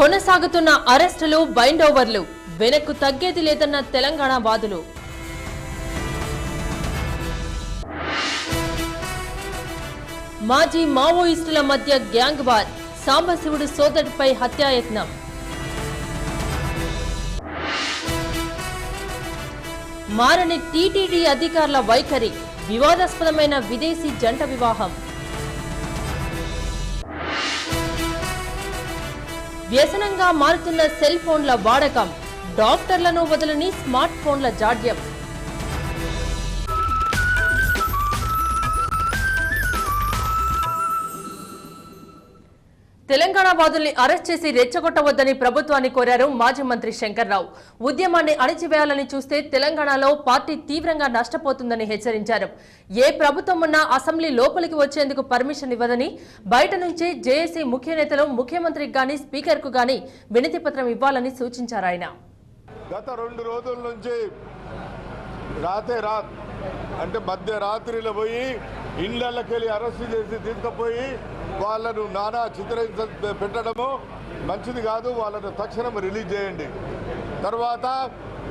కొనసాగుతున్న అరెస్టులు బైండ్ ఓవర్లు వెనక్కు తగ్గేది లేదన్న తెలంగాణ వాదులు. మాజీ మావోయిస్టుల మధ్య గ్యాంగ్ వార్, సాంబశివుడు సోదరుడిపై హత్యాయత్నం. మారని టీటీడీ అధికారుల వైఖరి, వివాదాస్పదమైన విదేశీ జంట వివాహం. వ్యసనంగా మారుతున్న సెల్ ఫోన్ల వాడకం, డాక్టర్లను వదలని స్మార్ట్ ఫోన్ల జాడ్యం. తెలంగాణ వాదుల్ని అరెస్ట్ చేసి రెచ్చగొట్టవద్దని ప్రభుత్వాన్ని కోరారు మాజీ మంత్రి శంకర్రావు. ఉద్యమాన్ని అణిచివేయాలని చూస్తే తెలంగాణలో పార్టీ తీవ్రంగా నష్టపోతుందని హెచ్చరించారు. ఏ ప్రభుత్వం ఉన్నా అసెంబ్లీ లోపలికి వచ్చేందుకు పర్మిషన్ ఇవ్వదని, బయట నుంచే జేఏసీ ముఖ్య నేతలు ముఖ్యమంత్రికి గాని స్పీకర్కు గాని వినతి పత్రం ఇవ్వాలని సూచించారు ఆయన. గత 2 రోజుల నుంచి అంటే మధ్యరాత్రిలో పోయి ఇళ్లకెళ్ళి అరెస్ట్ చేసి తీసుకుపోయి వాళ్ళను నానా చిత్రహింస పెట్టడము మంచిది కాదు. వాళ్ళను తక్షణం రిలీజ్ చేయండి. తర్వాత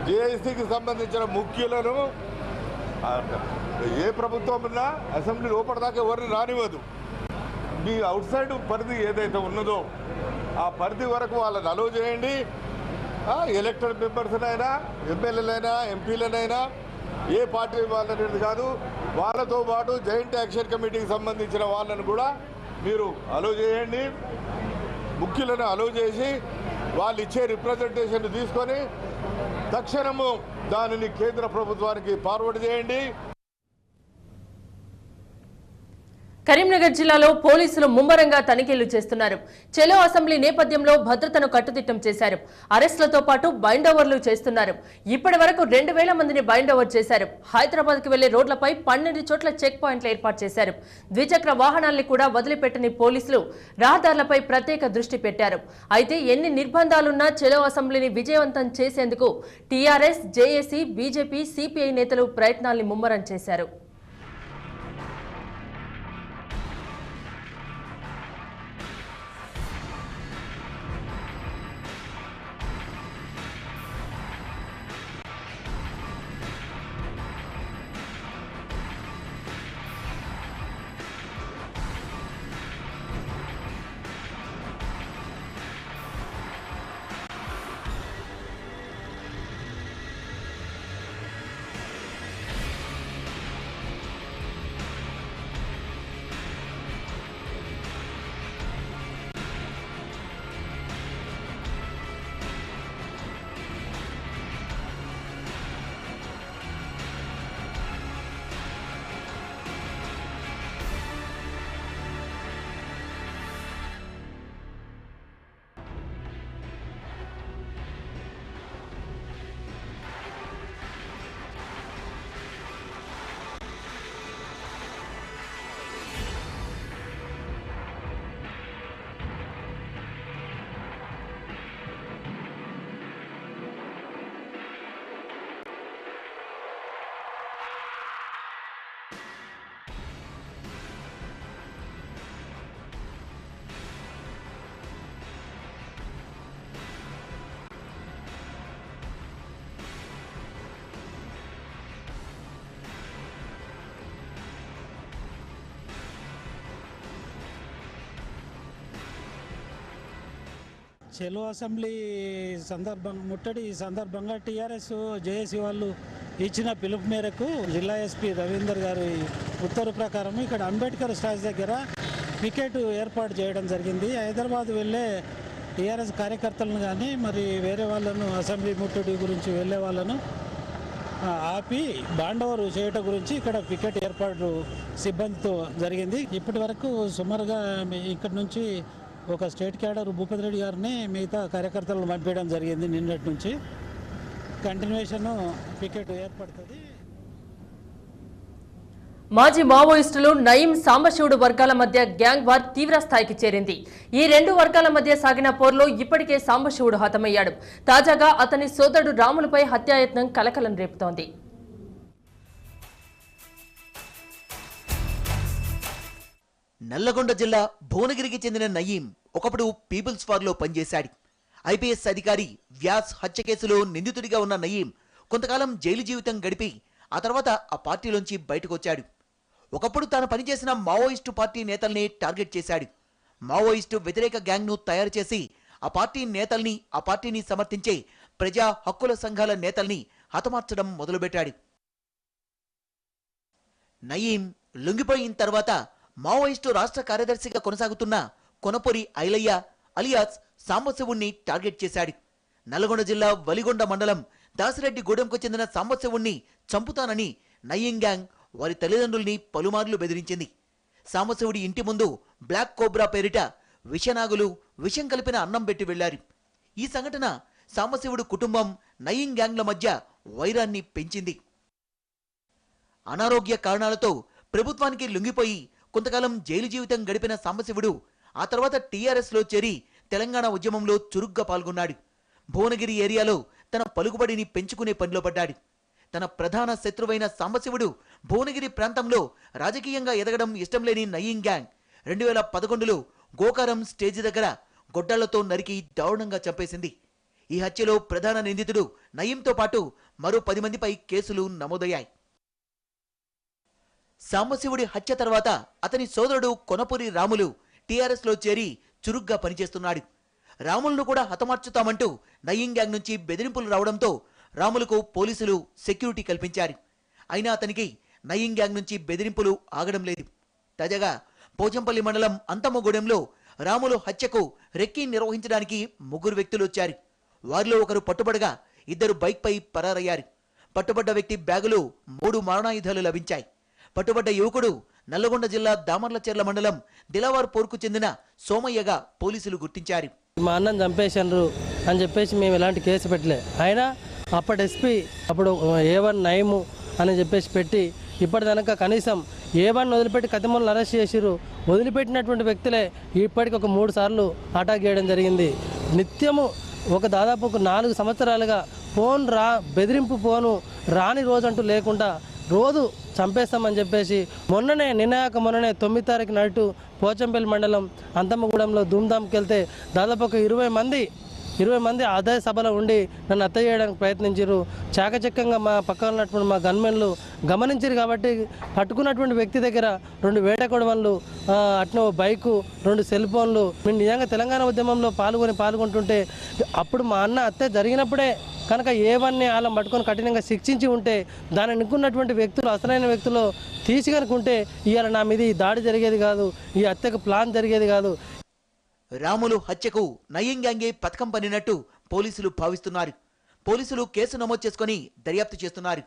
జేఏసీకి సంబంధించిన ముఖ్యులను ఏ ప్రభుత్వం ఉన్నా అసెంబ్లీ లోపలిదాకా ఎవరిని రానివ్వదు. మీ అవుట్ సైడ్ పరిధి ఏదైతే ఉన్నదో ఆ పరిధి వరకు వాళ్ళని అలో చేయండి. ఎలక్టెడ్ మెంబర్స్నైనా, ఎమ్మెల్యేలైనా, ఎంపీలనైనా, ఏ పార్టీ వాళ్ళనేది కాదు, వాళ్ళతో పాటు జాయింట్ యాక్షన్ కమిటీకి సంబంధించిన వాళ్ళను కూడా మీరు అలో చేయండి. ముఖ్యులను అలో చేసి వాళ్ళు ఇచ్చే రిప్రజెంటేషన్ తీసుకొని తక్షణము దానిని కేంద్ర ప్రభుత్వానికి ఫార్వర్డ్ చేయండి. కరీంనగర్ జిల్లాలో పోలీసులు ముమ్మరంగా తనిఖీలు చేస్తున్నారు. చెలో అసెంబ్లీ నేపథ్యంలో భద్రతను కట్టుదిట్టం చేశారు. అరెస్టులతో పాటు బైండ్ ఓవర్లు చేస్తున్నారు. ఇప్పటి వరకు 2000 మందిని బైండ్ ఓవర్ చేశారు. హైదరాబాద్ కు వెళ్లే రోడ్లపై 12 చోట్ల చెక్ పాయింట్లు ఏర్పాటు చేశారు. ద్విచక్ర వాహనాల్ని కూడా వదిలిపెట్టని పోలీసులు రహదారులపై ప్రత్యేక దృష్టి పెట్టారు. అయితే ఎన్ని నిర్బంధాలున్నా చెలో అసెంబ్లీని విజయవంతం చేసేందుకు టీఆర్ఎస్, జేఏసీ, బీజేపీ, సిపిఐ నేతలు ప్రయత్నాల్ని ముమ్మరం చేశారు. చెలో అసెంబ్లీ ముట్టడి సందర్భంగా టీఆర్ఎస్, జేఏసీ వాళ్ళు ఇచ్చిన పిలుపు మేరకు జిల్లా ఎస్పీ రవీందర్ గారి ఉత్తర్వు ప్రకారం ఇక్కడ అంబేద్కర్ స్టాచ్యూ దగ్గర పికెట్ ఏర్పాటు చేయడం జరిగింది. హైదరాబాద్ వెళ్ళే టీఆర్ఎస్ కార్యకర్తలను కానీ మరి వేరే వాళ్ళను అసెంబ్లీ ముట్టడి గురించి వెళ్ళే వాళ్ళను ఆపి బాండవరు చేయటం గురించి ఇక్కడ పికెట్ ఏర్పాటు సిబ్బందితో జరిగింది. ఇప్పటి వరకు సుమారుగా ఇక్కడ నుంచి ఒక స్టేట్ క్యాడర్ భూపతి రెడ్డి గారిని మిగతా కార్యకర్తలను పంపించడం జరిగింది. నిన్నటి నుంచి కంటిన్యూషన్ పికెట్ ఏర్పడుతుంది. మాజీ మావోయిస్టులు నయీం, సాంబశివుడు వర్గాల మధ్య గ్యాంగ్ వార్ తీవ్ర స్థాయికి చేరింది. ఈ 2 వర్గాల మధ్య సాగిన పోర్లో ఇప్పటికే సాంబశివుడు హతమయ్యాడు. తాజాగా అతని సోదరుడు రాములపై హత్యాయత్నం కలకలం రేపుతోంది. నల్లగొండ జిల్లా భువనగిరికి చెందిన నయీం ఒకప్పుడు పీపుల్స్ వార్లో పనిచేశాడు. ఐపీఎస్ అధికారి వ్యాస్ హత్య కేసులో నిందితుడిగా ఉన్న నయీం కొంతకాలం జైలు జీవితం గడిపి ఆ తర్వాత ఆ పార్టీలోంచి బయటకు వచ్చాడు. ఒకప్పుడు తాను పనిచేసిన మావోయిస్టు పార్టీ నేతల్ని టార్గెట్ చేశాడు. మావోయిస్టు వ్యతిరేక గ్యాంగ్ను తయారు చేసి ఆ పార్టీ నేతల్ని, ఆ పార్టీని సమర్థించే ప్రజా హక్కుల సంఘాల నేతల్ని హతమార్చడం మొదలుపెట్టాడు. నయీం లొంగిపోయిన తర్వాత మావోయిస్టు రాష్ట్ర కార్యదర్శిగా కొనసాగుతున్న కొనపొరి ఐలయ్య అలియాస్ సాంబశివుణ్ణి టార్గెట్ చేశాడు. నల్గొండ జిల్లా వలిగొండ మండలం దాసిరెడ్డి గూడెంకు చెందిన సాంబశివుణ్ణి చంపుతానని నయీం గ్యాంగ్ వారి తల్లిదండ్రుల్ని పలుమార్లు బెదిరించింది. సాంబశివుడి ఇంటి ముందు బ్లాక్ కోబ్రా పేరిట విషనాగులు విషం కలిపిన అన్నం పెట్టి వెళ్లారు. ఈ సంఘటన సాంబశివుడు కుటుంబం నయీం గ్యాంగ్ల మధ్య వైరాన్ని పెంచింది. అనారోగ్య కారణాలతో ప్రభుత్వానికి లొంగిపోయి కొంతకాలం జైలు జీవితం గడిపిన సాంబశివుడు ఆ తర్వాత టీఆర్ఎస్లో చేరి తెలంగాణ ఉద్యమంలో చురుగ్గా పాల్గొన్నాడు. భువనగిరి ఏరియాలో తన పలుకుబడిని పెంచుకునే పనిలో పడ్డాడు. తన ప్రధాన శత్రువైన సాంబశివుడు భువనగిరి ప్రాంతంలో రాజకీయంగా ఎదగడం ఇష్టం లేని నయీం గ్యాంగ్ 2011లో గోకారం స్టేజి దగ్గర గొడ్డళ్లతో నరికి దారుణంగా చంపేసింది. ఈ హత్యలో ప్రధాన నిందితుడు నయీంతో పాటు మరో 10 మందిపై కేసులు నమోదయ్యాయి. సాంబశివుడి హత్య తర్వాత అతని సోదరుడు కొనపూరి రాములు టీఆర్ఎస్లో చేరి చురుగ్గా పనిచేస్తున్నాడు. రాములను కూడా హతమార్చుతామంటూ నయీం గ్యాంగ్ నుంచి బెదిరింపులు రావడంతో రాములకు పోలీసులు సెక్యూరిటీ కల్పించారు. అయినా అతనికి నయీం గ్యాంగ్ నుంచి బెదిరింపులు ఆగడం లేదు. తాజాగా పోచంపల్లి మండలం అంతమ్మగూడెంలో రాములు హత్యకు రెక్కీ నిర్వహించడానికి 3 వ్యక్తులు వచ్చారు. వారిలో ఒకరు పట్టుబడగా 2 బైక్పై పరారయ్యారు. పట్టుబడ్డ వ్యక్తి బ్యాగులో 3 మారణాయుధాలు లభించాయి. పట్టుబడ్డ యువకుడు నల్లగొండ జిల్లా దామర్లచెర్ల మండలం దిలావర్పూర్కు చెందిన సోమయ్యగా పోలీసులు గుర్తించారు. మా అన్నం చంపేశారు అని చెప్పేసి మేము ఎలాంటి కేసు పెట్టలే. అయినా అప్పటి ఎస్పీ అప్పుడు A1 నయము అని చెప్పేసి పెట్టి ఇప్పటిదనక కనీసం A1 వదిలిపెట్టి కతిమూలను అరెస్ట్ చేసిరు. వదిలిపెట్టినటువంటి వ్యక్తులే ఇప్పటికి ఒక 3 సార్లు అటాక్ చేయడం జరిగింది. నిత్యము దాదాపు 4 సంవత్సరాలుగా బెదిరింపు ఫోను రాని రోజంటూ లేకుండా రోజు చంపేస్తామని చెప్పేసి మొన్ననే 9 తారీఖు నైటు పోచంపల్లి మండలం అంతమ్మగూడెంలో ధూమ్ధామ్కి వెళ్తే దాదాపు ఒక 20 మంది అదే సభలో ఉండి నన్ను హత్య చేయడానికి ప్రయత్నించారు. చాకచక్యంగా మా పక్కన ఉన్నటువంటి మా గన్మెన్లు గమనించారు కాబట్టి పట్టుకున్నటువంటి వ్యక్తి దగ్గర 2 వేట కొడవళ్ళు, అట్నే బైకు, 2 సెల్ ఫోన్లు. మేము నిజంగా తెలంగాణ ఉద్యమంలో పాల్గొంటుంటే అప్పుడు మా అన్న హత్య జరిగినప్పుడే కనుక A1ని వాళ్ళని పట్టుకొని కఠినంగా శిక్షించి ఉంటే దాన్ని నిక్కున్నటువంటి వ్యక్తులు అసలైన వ్యక్తులు తీసి కనుకుంటే ఇవాళ నా మీద ఈ దాడి జరిగేది కాదు, ఈ హత్యకు ప్లాన్ జరిగేది కాదు. రాములు హత్యకు నయీం గ్యాంగే పథకం పన్నినట్టు పోలీసులు భావిస్తున్నారు. పోలీసులు కేసు నమోదు చేసుకుని దర్యాప్తు చేస్తున్నారు.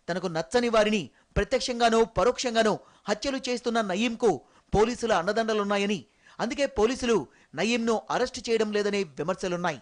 తనకు నచ్చని వారిని ప్రత్యక్షంగానో పరోక్షంగానో హత్యలు చేస్తున్న నయీంకు పోలీసుల అండదండలున్నాయని, అందుకే పోలీసులు నయీంను అరెస్టు చేయడం లేదనే విమర్శలున్నాయి.